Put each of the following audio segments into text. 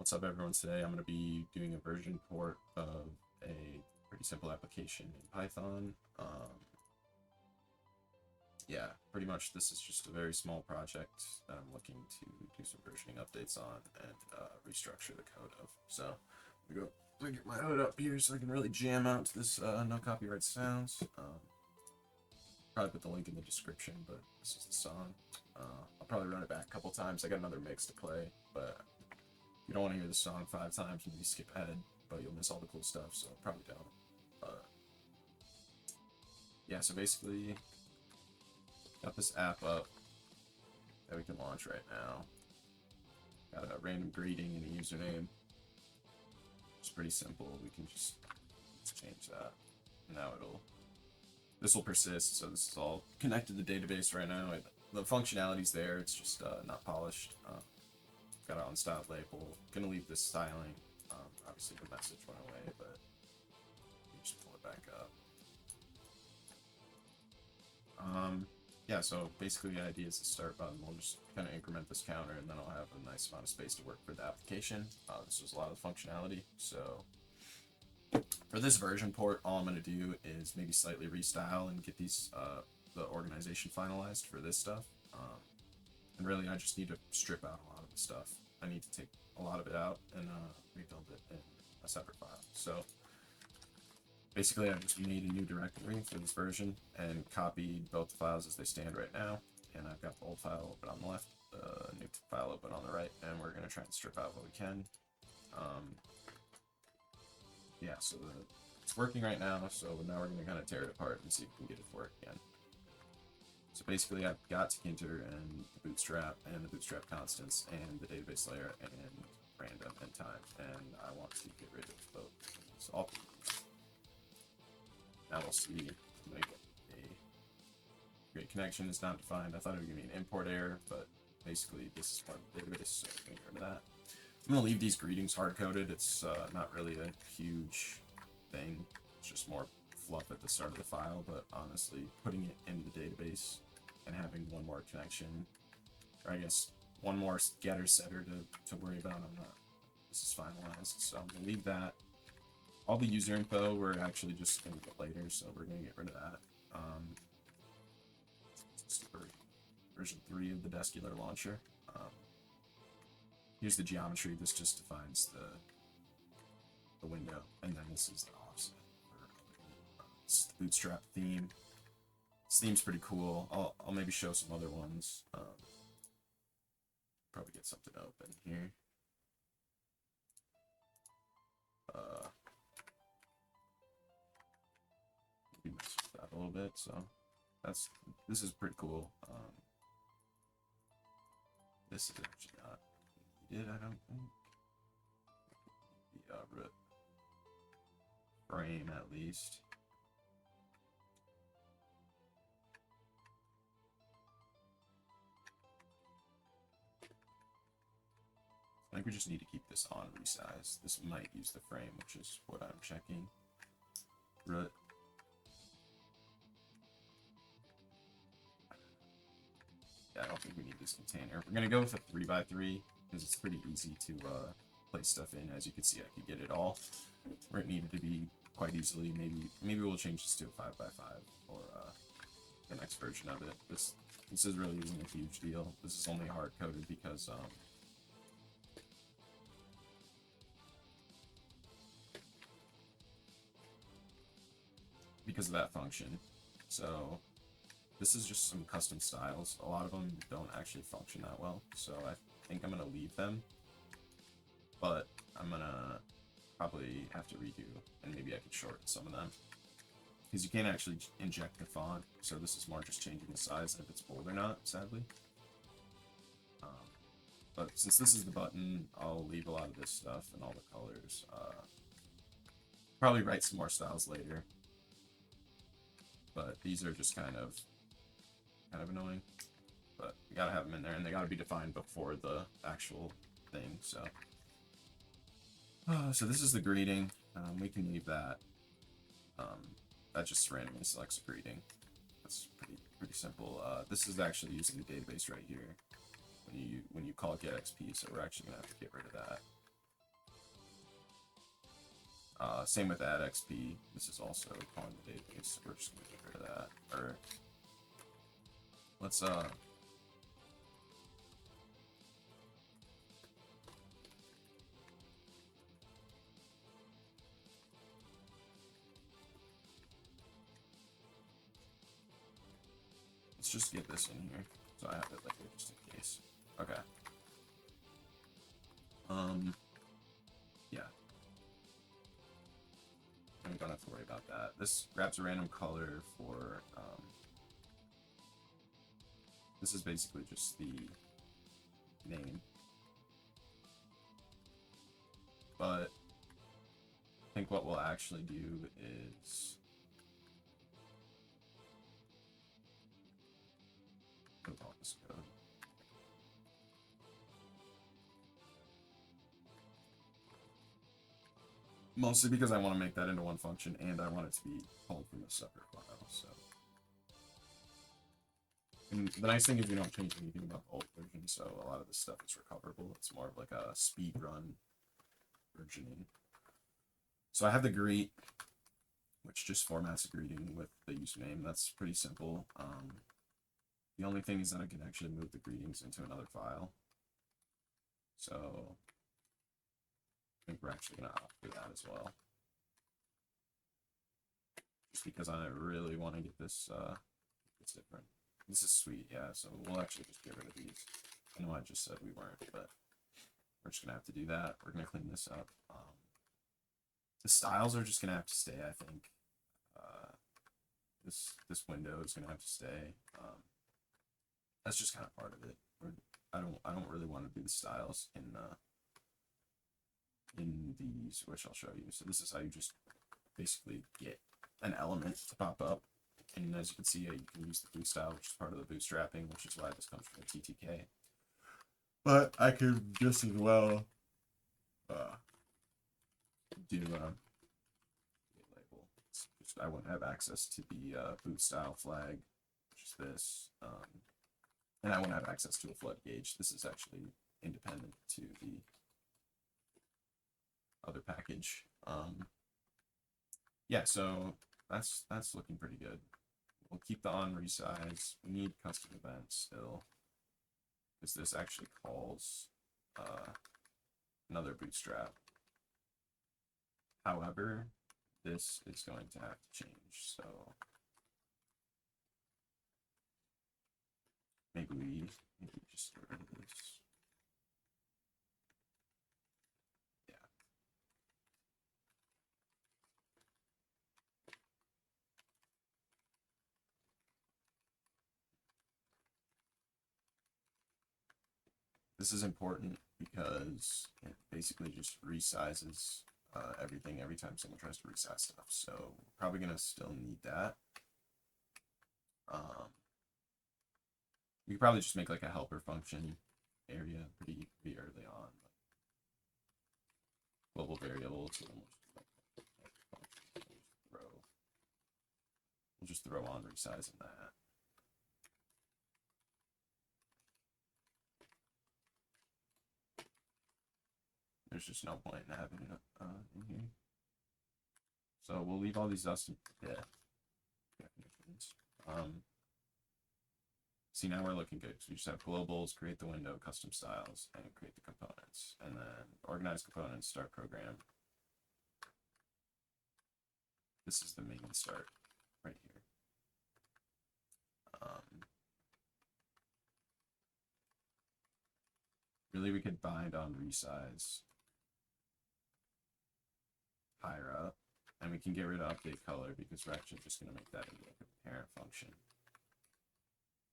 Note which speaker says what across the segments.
Speaker 1: What's up, everyone? Today I'm going to be doing a version port of a pretty simple application in Python. Yeah, pretty much this is just a very small project that I'm looking to do some versioning updates on and restructure the code of. So I'm going to get my hood up here so I can really jam out to this no copyright sounds. Probably put the link in the description, but this is the song. I'll probably run it back a couple times. I got another mix to play, but you don't want to hear the song 5 times, maybe skip ahead, but you'll miss all the cool stuff, so probably don't. Yeah, so basically, got this app up that we can launch right now. Got a random greeting and a username. It's pretty simple. We can just change that. Now this will persist, so this is all connected to the database right now. The functionality's there, it's just not polished. Got an unstyled label. Gonna leave this styling. Obviously the message went away, but you just pull it back up. Yeah, so basically the idea is the start button. We'll just kind of increment this counter, and then I'll have a nice amount of space to work for the application. This was a lot of functionality, so for this version port, all I'm going to do is maybe slightly restyle and get these the organization finalized for this stuff. And really, I just need to strip out a lot of the stuff. I need to take a lot of it out and rebuild it in a separate file. So basically, I just made a new directory for this version and copied both the files as they stand right now. And I've got the old file open on the left, the new file open on the right, and we're going to try and strip out what we can. Yeah, so it's working right now, so now we're going to kind of tear it apart and see if we can get it to work again. So basically, I've got Tkinter and the bootstrap constants and the database layer and random and time, and I want to get rid of both. So all now we'll see. I'm going to get a create connection is not defined. I thought it would give me an import error, but basically this is part of the database, so I'm going to get rid of that. I'm going to leave these greetings hard-coded. It's not really a huge thing. It's just more fluff at the start of the file, but honestly, putting it in the database and having one more connection, or I guess one more getter-setter to worry about, this is finalized, so I'm going to leave that. All the user info we're actually just going to get later, so we're going to get rid of that. This is version 3 of the Deskular launcher. Here's the geometry. This just defines the window, and then this is the offset. This is the bootstrap theme. This theme's pretty cool. I'll maybe show some other ones. Probably get something open here. Maybe mess with that a little bit. So this is pretty cool. This is actually not needed, I don't think. The root frame at least. I think we just need to keep this on resize. This might use the frame, which is what I'm checking. Root. Yeah, I don't think we need this container. We're gonna go with a 3x3 because it's pretty easy to place stuff in. As you can see, I could get it all where it needed to be quite easily. Maybe we'll change this to a 5x5 or the next version of it. This is really isn't a huge deal. This is only hard coded because of that function. So this is just some custom styles. A lot of them don't actually function that well, so I think I'm gonna leave them, but I'm gonna probably have to redo, and maybe I could shorten some of them because you can't actually inject the font, so this is more just changing the size and if it's bold or not, sadly. But since this is the button, I'll leave a lot of this stuff and all the colors. Probably write some more styles later, but these are just kind of annoying, but we gotta have them in there, and they gotta be defined before the actual thing. So this is the greeting. We can leave that. That just randomly selects a greeting. That's pretty simple. This is actually using the database right here when you call getXP, so we're actually gonna have to get rid of that. Same with add XP. This is also calling the database, so we're just gonna get rid of that. Or let's just get this in here, so I have it later just in case. Okay. Yeah. And we don't have to worry about that. This grabs a random color for, this is basically just the name. But I think what we'll actually do is move on this code. Mostly because I want to make that into one function and I want it to be pulled from a separate file. So, and the nice thing is we don't change anything about the old version, so a lot of this stuff is recoverable. It's more of like a speed run versioning. So I have the greet, which just formats a greeting with the username. That's pretty simple. The only thing is that I can actually move the greetings into another file. So I think we're actually going to opt for that as well. Just because I really want to get this, it's different. This is sweet, yeah, so we'll actually just get rid of these. I know I just said we weren't, but we're just going to have to do that. We're going to clean this up. The styles are just going to have to stay, I think. This window is going to have to stay. That's just kind of part of it. I don't really want to do the styles in these, which I'll show you. So this is how you just basically get an element to pop up. And as you can see, you can use the boot style, which is part of the bootstrapping, which is why this comes from the TTK. But I could just as well do label. I wouldn't have access to the boot style flag, which is this, and I won't have access to a flood gauge. This is actually independent to the other package. Yeah, so that's looking pretty good. We'll keep the on resize. We need custom events still, because this actually calls another bootstrap. However, this is going to have to change, so maybe we just get rid of this. Yeah. This is important because it basically just resizes everything every time someone tries to resize stuff. So we're probably gonna still need that. We could probably just make like a helper function area pretty early on. Global variables. We'll just throw on resizing that. There's just no point in having it in here. So we'll leave all these definitions. See, now we're looking good. So we just have globals, create the window, custom styles, and create the components. And then organize components, start program. This is the main start right here. Really, we could bind on resize higher up, and we can get rid of update color because we're actually just going to make that into like a parent function.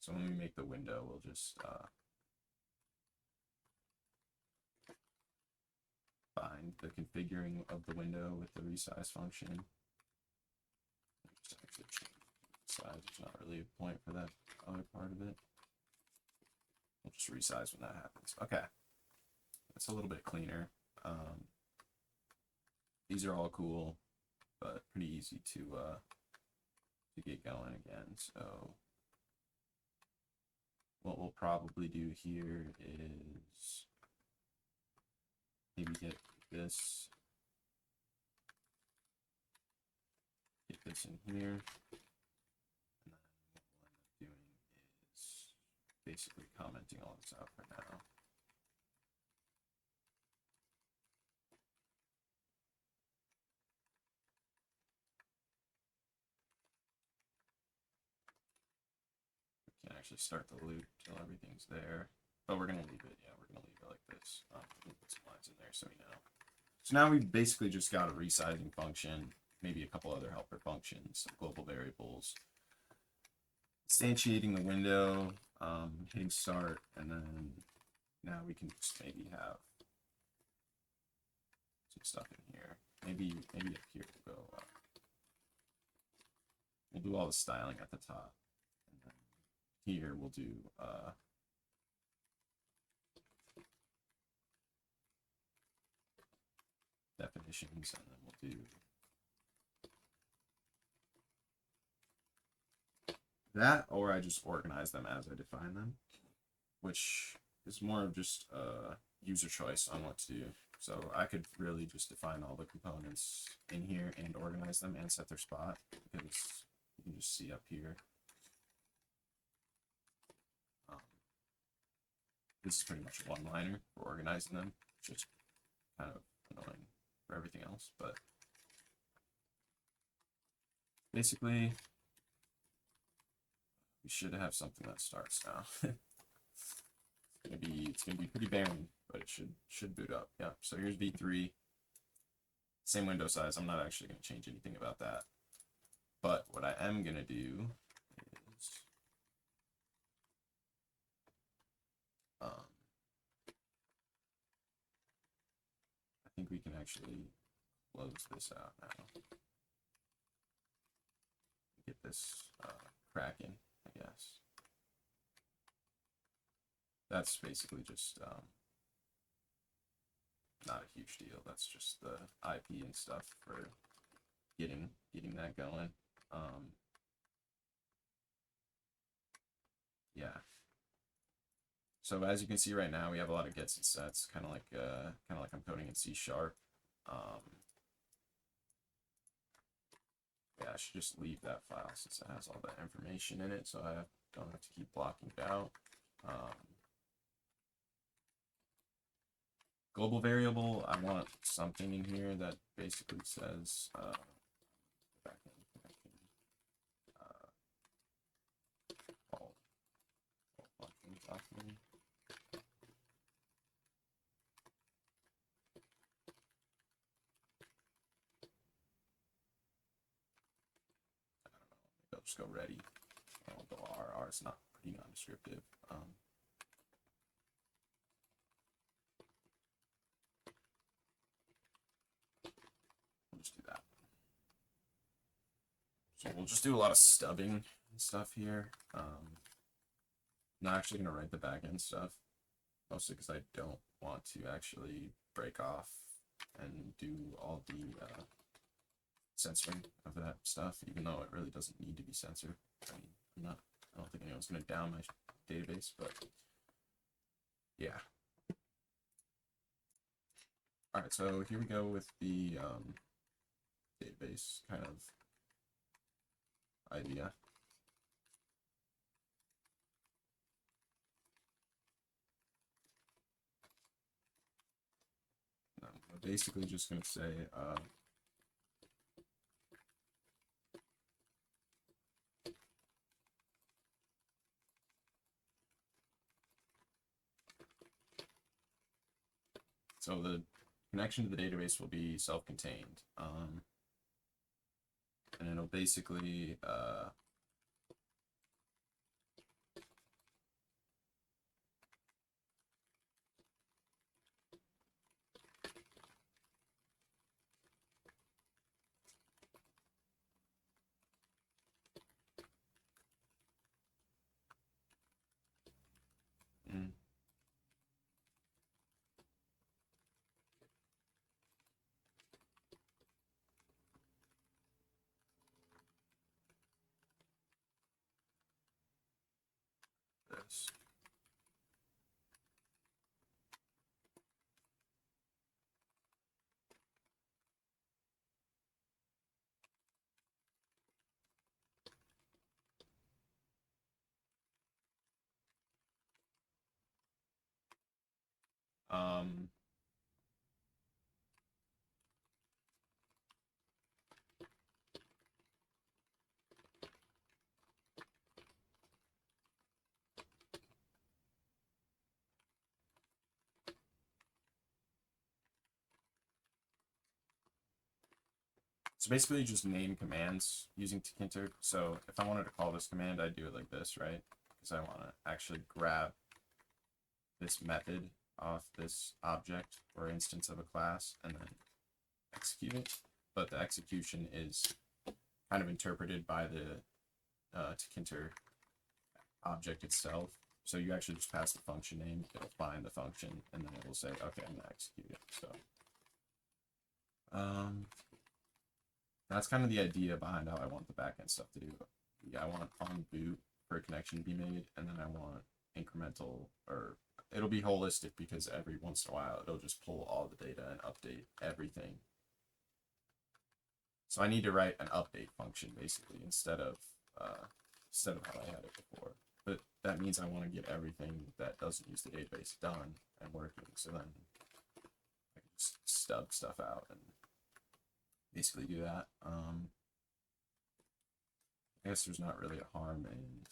Speaker 1: So when we make the window, we'll just bind the configuring of the window with the resize function. Just actually change the size. There's not really a point for that other part of it. We'll just resize when that happens. Okay, that's a little bit cleaner. These are all cool, but pretty easy to get going again. So what we'll probably do here is maybe get this this in here. And then what we'll end up doing is basically commenting all this out for now. We can actually start the loop till everything's there. But we're gonna leave it, yeah, we're gonna leave it like this. We'll put some lines in there so we know. So now we've basically just got a resizing function, maybe a couple other helper functions, some global variables, instantiating the window, hitting start, and then now we can just maybe have some stuff in here. Maybe up here we'll go. We'll do all the styling at the top, and then here we'll do. Definitions, and then we'll do that, or I just organize them as I define them, which is more of just user choice on what to do. So I could really just define all the components in here and organize them and set their spot, because you can just see up here. This is pretty much a one-liner for organizing them, which is kind of annoying for everything else, but basically we should have something that starts now. It's gonna be pretty barren, but it should boot up. Yeah, so here's v3, same window size. I'm not actually gonna change anything about that, but what I am gonna do is I think we can actually close this out now. Get this cracking, I guess. That's basically just not a huge deal. That's just the IP and stuff for getting that going. Yeah. So as you can see right now, we have a lot of gets and sets, kind of like I'm coding in C#. Yeah, I should just leave that file since it has all that information in it, so I don't have to keep blocking it out. Global variable, I want something in here that basically says backend connection, all functions off me. I'll just go ready. I'll go R. R is not pretty non-descriptive. We'll just do that. So we'll just do a lot of stubbing and stuff here. Not actually gonna write the backend stuff, mostly because I don't want to actually break off and do all the censoring of that stuff, even though it really doesn't need to be censored. I mean, I don't think anyone's gonna down my database, but yeah. All right, so here we go with the database kind of idea. I'm basically just going to say so the connection to the database will be self-contained, and it'll basically this. So basically just name commands using tkinter. So if I wanted to call this command, I'd do it like this, right? Because I want to actually grab this method off this object or instance of a class and then execute it. But the execution is kind of interpreted by the tkinter object itself. So you actually just pass the function name, it'll find the function, and then it will say, okay, I'm gonna execute it. So that's kind of the idea behind how I want the backend stuff to do. Yeah, I want on boot for a connection to be made, and then I want incremental, or it'll be holistic because every once in a while it'll just pull all the data and update everything. So I need to write an update function basically instead of how I had it before. But that means I want to get everything that doesn't use the database done and working. So then I can just stub stuff out and basically do that. I guess there's not really a harm in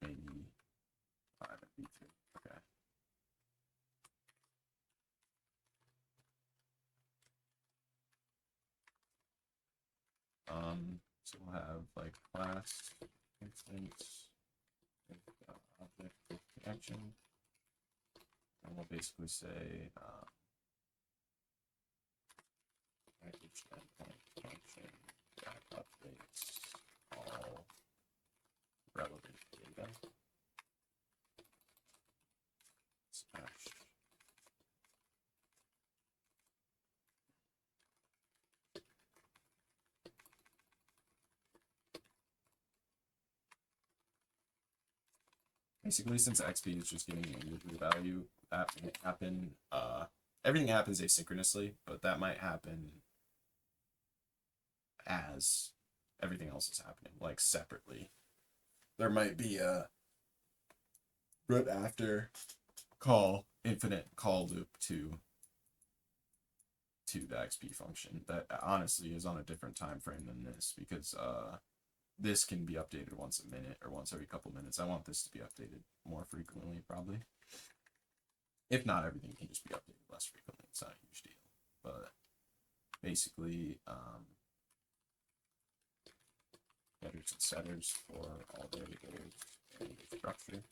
Speaker 1: maybe 5 and v3. Okay. So we'll have like class instance object with connection, and we'll basically say package endpoint function that updates all relevant data. Smash. Basically, since XP is just getting a user value, that can happen. Everything happens asynchronously, but that might happen as everything else is happening, like separately. There might be a root after call, infinite call loop to the XP function that honestly is on a different time frame than this, because this can be updated once a minute or once every couple minutes. I want this to be updated more frequently, probably. If not, everything can just be updated less frequently. It's not a huge deal. But basically, getters and setters for all variables and the structure.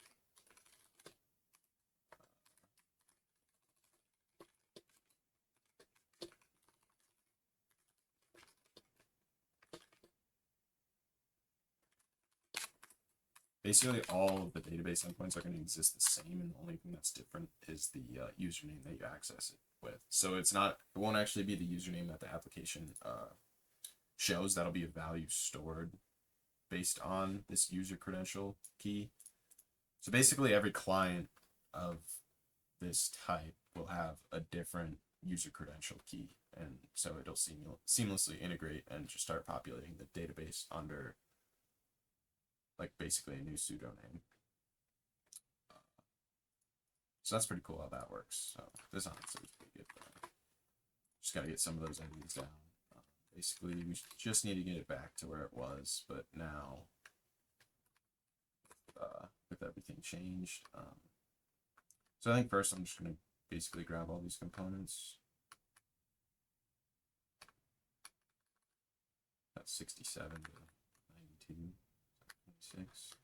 Speaker 1: Basically, all of the database endpoints are going to exist the same, and the only thing that's different is the username that you access it with. So it won't actually be the username that the application shows. That'll be a value stored based on this user credential key. So basically, every client of this type will have a different user credential key, and so it'll seamlessly integrate and just start populating the database under like basically a new pseudonym. So that's pretty cool how that works. So this honestly is pretty good. Just gotta get some of those ideas down. Basically, we just need to get it back to where it was, but now with everything changed. So I think first I'm just gonna basically grab all these components. That's 67 to 92. 6.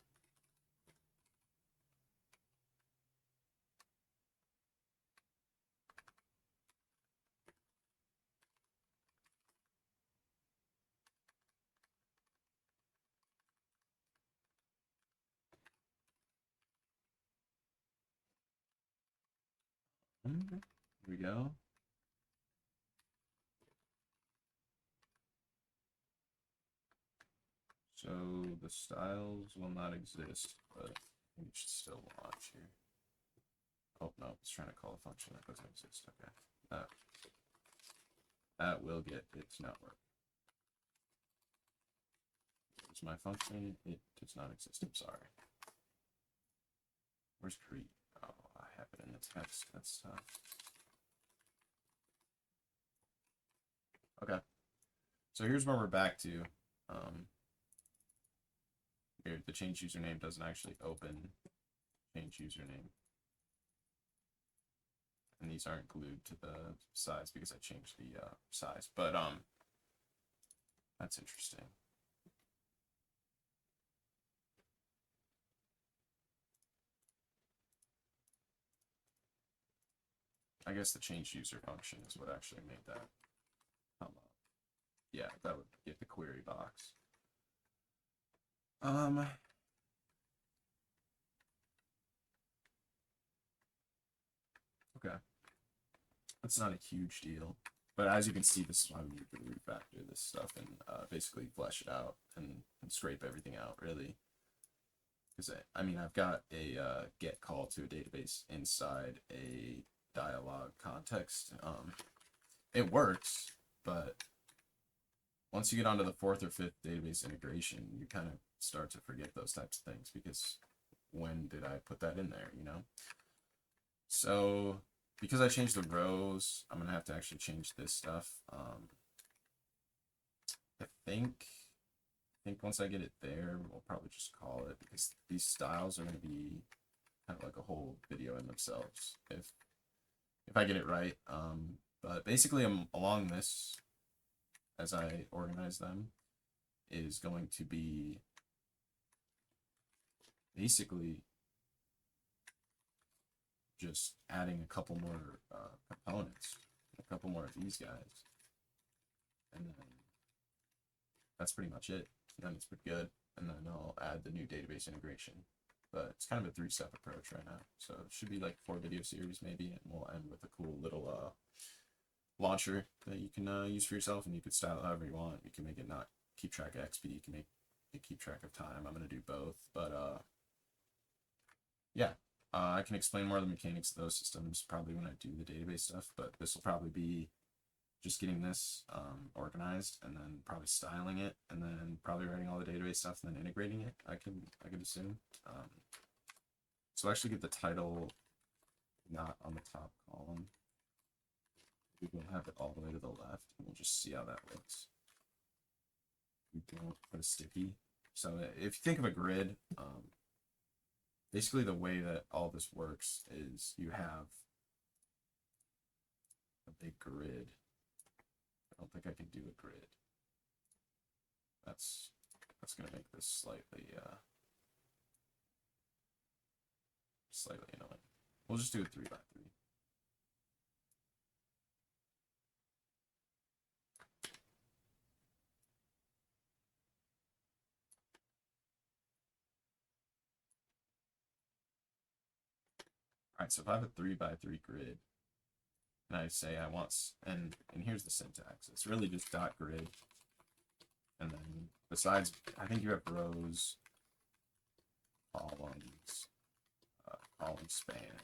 Speaker 1: Here we go. So the styles will not exist, but I think it should still launch here. Oh no, it's trying to call a function that doesn't exist. Okay, that will get its network. Here's my function. It does not exist. I'm sorry. Where's create? Oh. have it in the text. That's tough. Okay. So here's where we're back to. Here, the change username doesn't actually open change username. And these aren't glued to the size because I changed the size. But that's interesting. I guess the change user function is what actually made that come up. Yeah, that would get the query box. Okay. That's not a huge deal. But as you can see, this is why we need to refactor this stuff and basically flesh it out and scrape everything out, really. Because, I mean, I've got a get call to a database inside a dialog context. It works, but once you get onto the 4th or 5th database integration, you kind of start to forget those types of things because when did I put that in there, you know? So because I changed the rows, I'm gonna have to actually change this stuff. I think once I get it there, we'll probably just call it because these styles are gonna be kind of like a whole video in themselves if I get it right. But basically, along this, as I organize them, is going to be basically just adding a couple more components, a couple more of these guys, and then that's pretty much it. And then it's pretty good, and then I'll add the new database integration. But it's kind of a 3-step approach right now, so it should be like 4 video series maybe, and we'll end with a cool little launcher that you can use for yourself, and you can style it however you want. You can make it not keep track of XP, you can make it keep track of time. I'm going to do both, but yeah. I can explain more of the mechanics of those systems probably when I do the database stuff, but this will probably be just getting this organized and then probably styling it and then probably writing all the database stuff and then integrating it. I could assume. So I actually get the title not on the top column. We will have it all the way to the left, and we'll just see how that looks. We don't put a sticky. So if you think of a grid, basically the way that all this works is you have a big grid. I don't think I can do a grid. That's gonna make this slightly annoying. We'll just do a 3 by 3. Alright, so if I have a 3 by 3 grid, and I say I want, and here's the syntax. It's really just dot grid, and then besides, I think you have rows, columns, column span.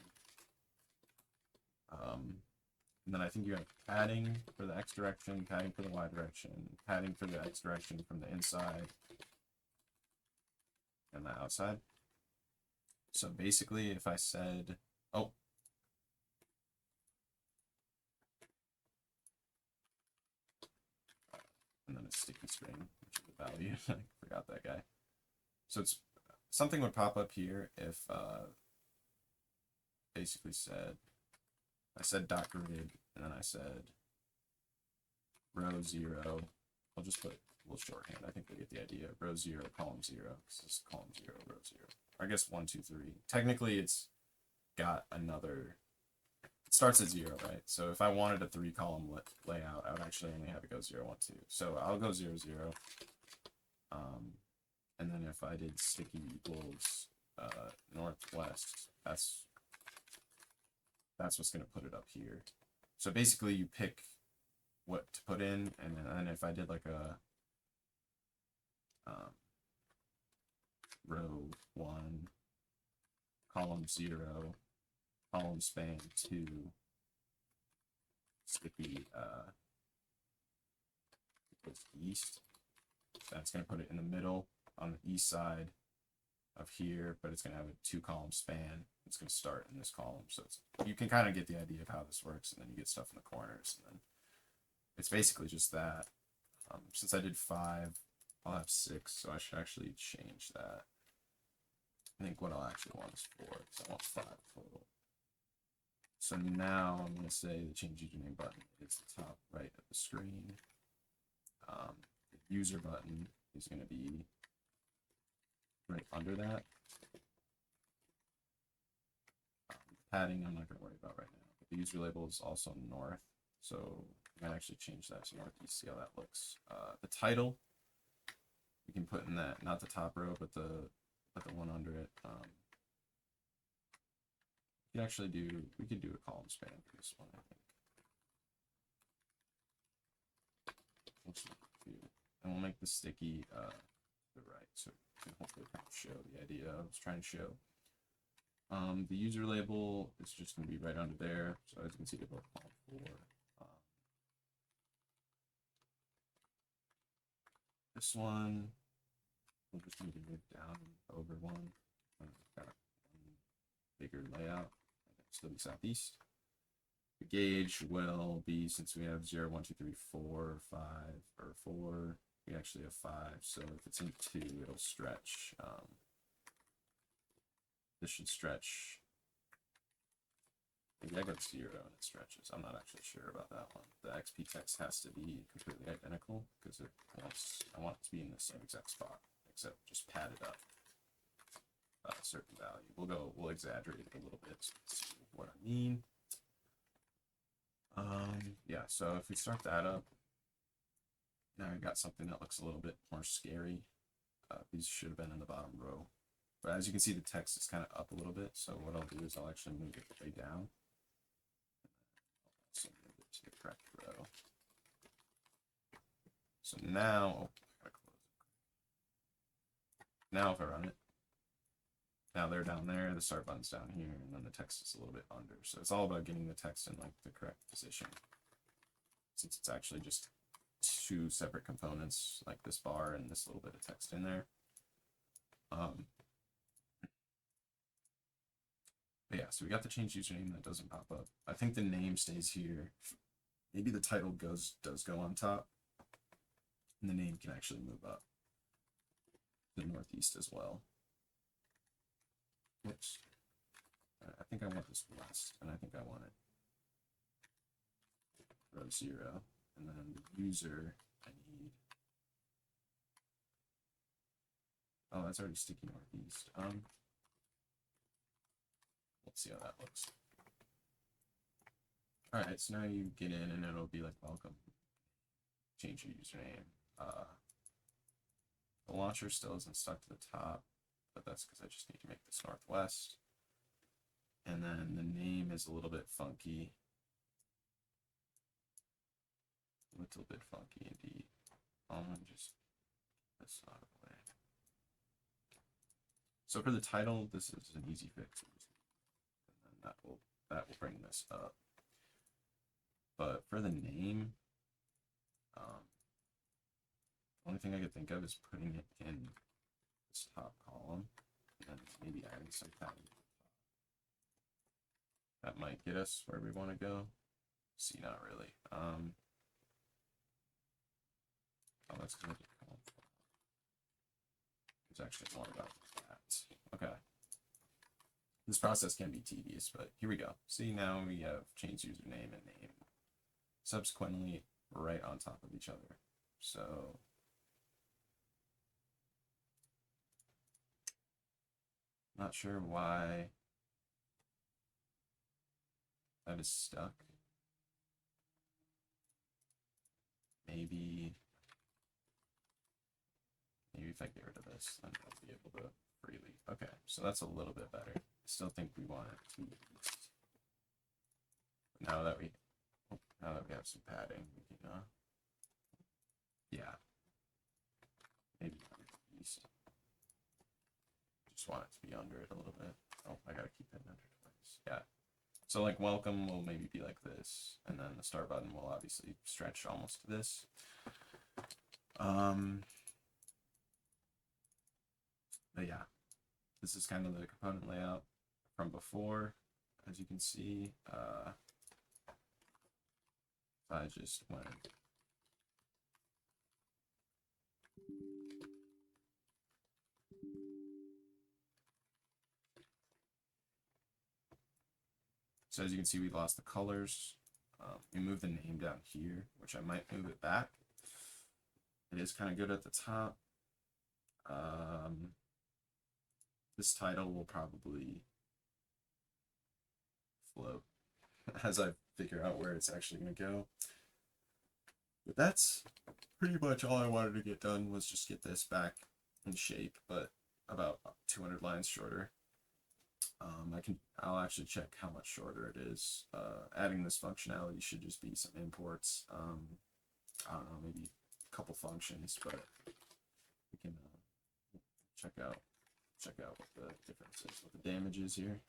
Speaker 1: And then I think you have padding for the X direction, padding for the Y direction, padding for the X direction from the inside and the outside. So basically, if I said, oh, and then a sticky string, which is a value. I forgot that guy. So it's something would pop up here if basically said, I said dot grid, and then I said row 0. I'll just put a little shorthand. I think they get the idea. Row 0, column 0. This is column 0, row 0. Or I guess 1, 2, 3. Technically, it's got another. It starts at 0, right? So if I wanted a 3-column layout, I would actually only have it go 0, 1, 2. So I'll go 0, 0. And then if I did sticky equals northwest, that's what's going to put it up here. So basically you pick what to put in, and then if I did like a row 1, column 0, column span 2, sticky east, that's going to put it in the middle on the east side of here, but it's going to have a 2-column span. it's going to start in this column. So you can kind of get the idea of how this works, and then you get stuff in the corners, and then it's basically just that. Since I did 5, I'll have 6, so I should actually change that. I think what I'll actually want is 4, because I want 5 total. So now I'm going to say the change username button is the top right of the screen. The user button is going to be right under that. Padding I'm not going to worry about right now, but the user label is also north, so I'm going to actually change that to northeast, see how that looks. The title, we can put in that, not the top row, but the one under it. We could do a column span for this one, I think. And we'll make the sticky to the right, so we can hopefully kind of show the idea I was trying to show. The user label is just going to be right under there, so as you can see, they're both column 4. This one, we'll just need to move down over one. Got one bigger layout. Still be southeast. The gauge will be, since we have 0, 1, 2, 3, 4, 5, or 4, we actually have 5. So if it's in 2, it'll stretch. This should stretch. Maybe I got 0 and it stretches. I'm not actually sure about that one. The XP text has to be completely identical because I want it to be in the same exact spot, except just padded up a certain value. We'll exaggerate it a little bit so you can see what I mean. Yeah, so if we start that up, now we got something that looks a little bit more scary. These should have been in the bottom row. But as you can see, the text is kind of up a little bit. So what I'll do is I'll actually move it way down. So move it to the correct row. So now, I gotta close it. Now if I run it, now they're down there, the start button's down here, and then the text is a little bit under. So it's all about getting the text in like the correct position. Since it's actually just 2 separate components, like this bar and this little bit of text in there. But yeah, so we got the change username that doesn't pop up. I think the name stays here. Maybe the title does go on top, and the name can actually move up to the northeast as well. Whoops. I think I want this west, and I think I want it row 0, and then the user I need. Oh, that's already sticky northeast. Let's see how that looks. All right, so now you get in, and it'll be like welcome. Change your username. The launcher still isn't stuck to the top, but that's because I just need to make this northwest. And then the name is a little bit funky. A little bit funky indeed. Just get this out of the way. So for the title, this is an easy fix. And then that will bring this up. But for the name, the only thing I could think of is putting it in this top column, and then maybe adding some padding. That might get us where we want to go. See, not really. Oh, that's going to be column. There's actually more about that. Okay. This process can be tedious, but here we go. See, now we have changed username and name subsequently right on top of each other. So not sure why that is stuck. Maybe if I get rid of this, then I'll be able to freely. Okay, so that's a little bit better. I still think we want it to be east. Now that we have some padding, we can yeah, maybe east. Just want it to be under it a little bit. Oh, I gotta keep it under twice. Yeah. So like welcome will maybe be like this, and then the start button will obviously stretch almost to this. But yeah, this is kind of the component layout from before, as you can see. I just went. So as you can see, we lost the colors. We moved the name down here, which I might move it back. It is kind of good at the top. This title will probably float as I figure out where it's actually going to go. But that's pretty much all I wanted to get done, was just get this back in shape, but about 200 lines shorter. I'll actually check how much shorter it is. Adding this functionality should just be some imports. I don't know, maybe a couple functions, but we can check out what the difference is, what the damage is here.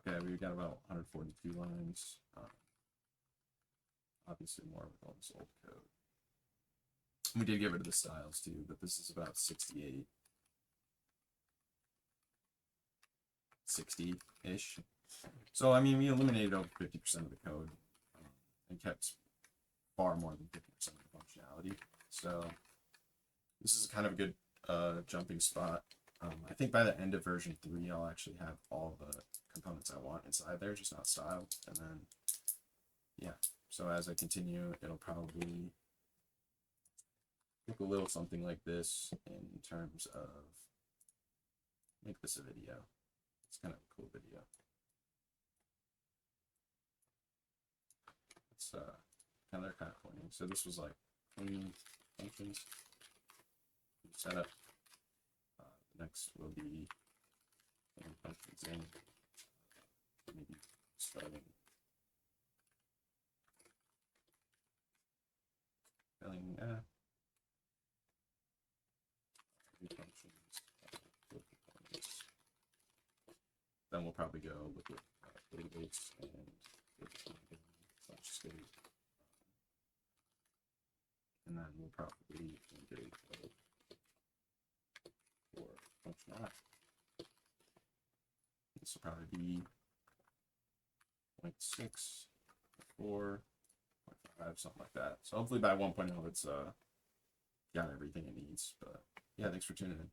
Speaker 1: Okay, we've got about 142 lines. Obviously more with all this old code. We did get rid of the styles too, but this is about 68. 60-ish. So, I mean, we eliminated over 50% of the code and kept far more than 50% of the functionality. So, this is kind of a good jumping spot. I think by the end of version 3, I'll actually have all the components I want inside there, just not styled. And then, yeah. So, as I continue, it'll probably look a little something like this in terms of make this a video. It's kind of a cool video. It's kind of pointing. So this was like clean functions setup. Next will be functions in, maybe starting filling functions. Then we'll probably go look at database and state. And then we'll probably integrate for function I. This will probably be 0.6, 4, 0.5, something like that. So hopefully by 1.0 it's got everything it needs. But yeah, thanks for tuning in.